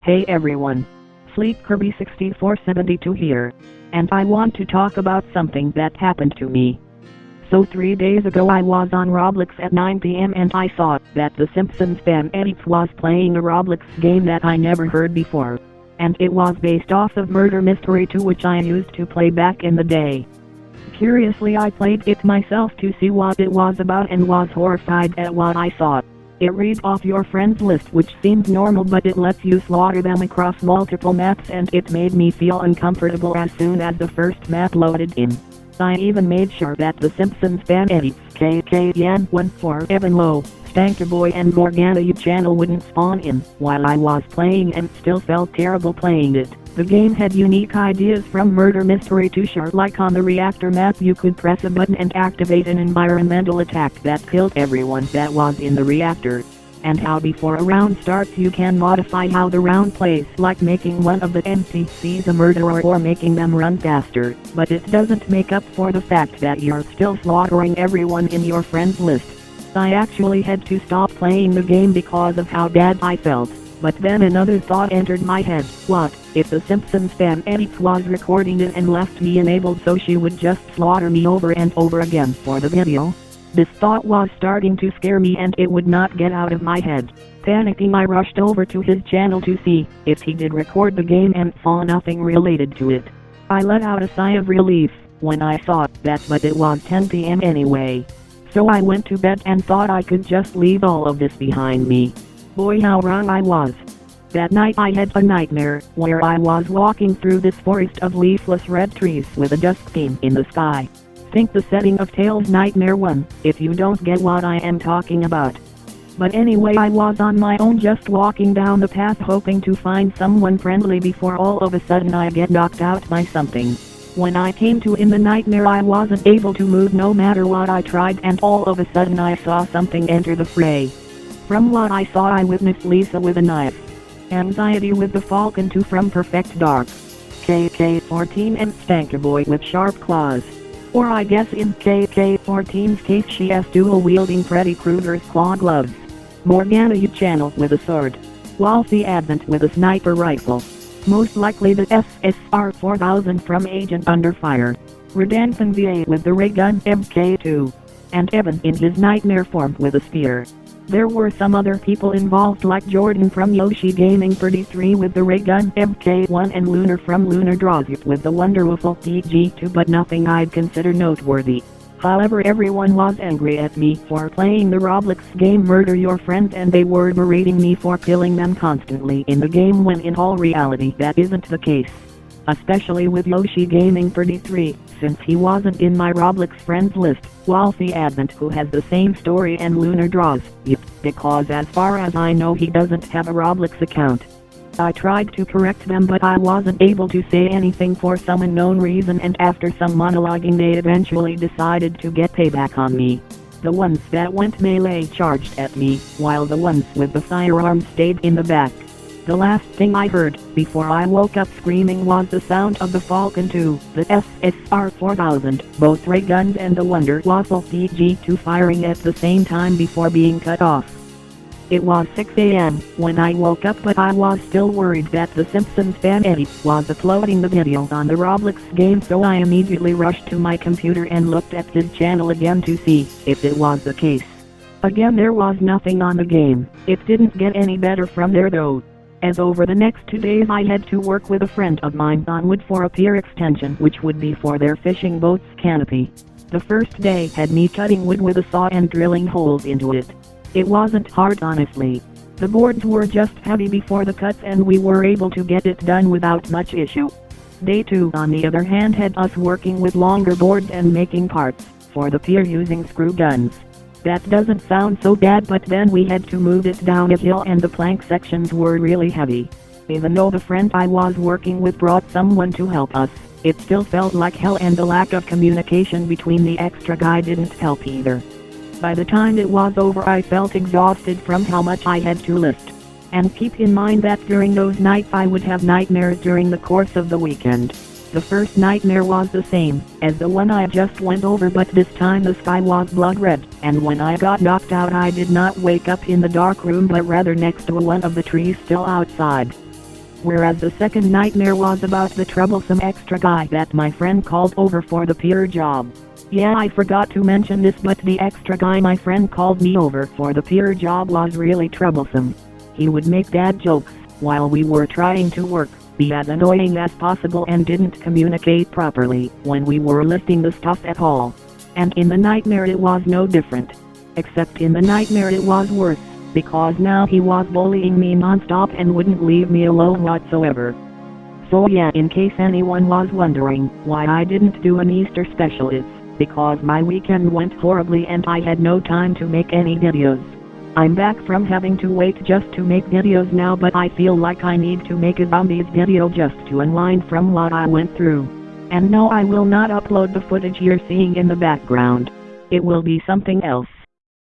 Hey everyone, Sleep Kirby 6472 here, and I want to talk about something that happened to me. So 3 days ago I was on Roblox at 9 PM and I saw that the Simpsons fan Edith was playing a Roblox game that I never heard before, and it was based off of Murder Mystery 2, which I used to play back in the day. Curiously, I played it myself to see what it was about and was horrified at what I saw. It reads off your friends list, which seems normal, but it lets you slaughter them across multiple maps, and it made me feel uncomfortable as soon as the first map loaded in. I even made sure that the Simpsons fan edits KK-Yan14, Evan Lowe, Stankerboy and Morgana YT Channel wouldn't spawn in while I was playing, and still felt terrible playing it. The game had unique ideas from Murder Mystery 2, sure, like on the reactor map you could press a button and activate an environmental attack that killed everyone that was in the reactor. And how before a round starts you can modify how the round plays, like making one of the NPCs a murderer or making them run faster, but it doesn't make up for the fact that you're still slaughtering everyone in your friends list. I actually had to stop playing the game because of how bad I felt. But then another thought entered my head. What if the Simpsons fan Edith was recording it and left me enabled so she would just slaughter me over and over again for the video? This thought was starting to scare me and it would not get out of my head. Panicking, I rushed over to his channel to see if he did record the game and saw nothing related to it. I let out a sigh of relief when I saw that, but it was 10 PM anyway. So I went to bed and thought I could just leave all of this behind me. Boy, how wrong I was. That night I had a nightmare where I was walking through this forest of leafless red trees with a dusk theme in the sky. Think the setting of Tales Nightmare 1, if you don't get what I am talking about. But anyway, I was on my own just walking down the path hoping to find someone friendly before all of a sudden I get knocked out by something. When I came to in the nightmare I wasn't able to move no matter what I tried, and all of a sudden I saw something enter the fray. From what I saw, I witnessed Lisa with a knife, Anxiety with the Falcon 2 from Perfect Dark, KK-14 and Stankerboy with sharp claws. Or I guess in KK-14's case she has dual-wielding Freddy Krueger's claw gloves. Morgana YT Channel with a sword. Wolfie Advent with a sniper rifle. Most likely the SSR-4000 from Agent Under Fire. Redanthan VA with the ray gun MK2. And Evan in his nightmare form with a spear. There were some other people involved like Jordan from Yoshi Gaming 33 with the ray gun MK1 and Lunar from Lunar Draws with the wonderful PG2, but nothing I'd consider noteworthy. However, everyone was angry at me for playing the Roblox game Murder Your Friends, and they were berating me for killing them constantly in the game when in all reality that isn't the case. Especially with Yoshi Gaming 33, since he wasn't in my Roblox friends list. Wolfie Advent, who has the same story, and Lunar Draws, because as far as I know he doesn't have a Roblox account. I tried to correct them, but I wasn't able to say anything for some unknown reason, and after some monologuing they eventually decided to get payback on me. The ones that went melee charged at me, while the ones with the firearms stayed in the back. The last thing I heard before I woke up screaming was the sound of the Falcon 2, the SSR-4000, both ray guns and the Wonder Waffle PG2 firing at the same time before being cut off. It was 6 AM when I woke up, but I was still worried that the Simpsons fan Edith was uploading the video on the Roblox game, so I immediately rushed to my computer and looked at his channel again to see if it was the case. Again, there was nothing on the game. It didn't get any better from there though, as over the next 2 days I had to work with a friend of mine on wood for a pier extension, which would be for their fishing boat's canopy. The first day had me cutting wood with a saw and drilling holes into it. It wasn't hard, honestly. The boards were just heavy before the cuts and we were able to get it done without much issue. Day 2 on the other hand had us working with longer boards and making parts for the pier using screw guns. That doesn't sound so bad, but then we had to move it down a hill and the plank sections were really heavy. Even though the friend I was working with brought someone to help us, it still felt like hell, and the lack of communication between the extra guy didn't help either. By the time it was over I felt exhausted from how much I had to lift. And keep in mind that during those nights I would have nightmares during the course of the weekend. The first nightmare was the same as the one I just went over, but this time the sky was blood red, and when I got knocked out I did not wake up in the dark room but rather next to one of the trees still outside. Whereas the second nightmare was about the troublesome extra guy that my friend called over for the pier job. Yeah, I forgot to mention this, but the extra guy my friend called me over for the pier job was really troublesome. He would make dad jokes while we were trying to work, be as annoying as possible, and didn't communicate properly when we were lifting the stuff at all. And in the nightmare it was no different. Except in the nightmare it was worse, because now he was bullying me non-stop and wouldn't leave me alone whatsoever. So yeah, in case anyone was wondering why I didn't do an Easter special, it's because my weekend went horribly and I had no time to make any videos. I'm back from having to wait just to make videos now, but I feel like I need to make a zombies video just to unwind from what I went through. And no, I will not upload the footage you're seeing in the background. It will be something else.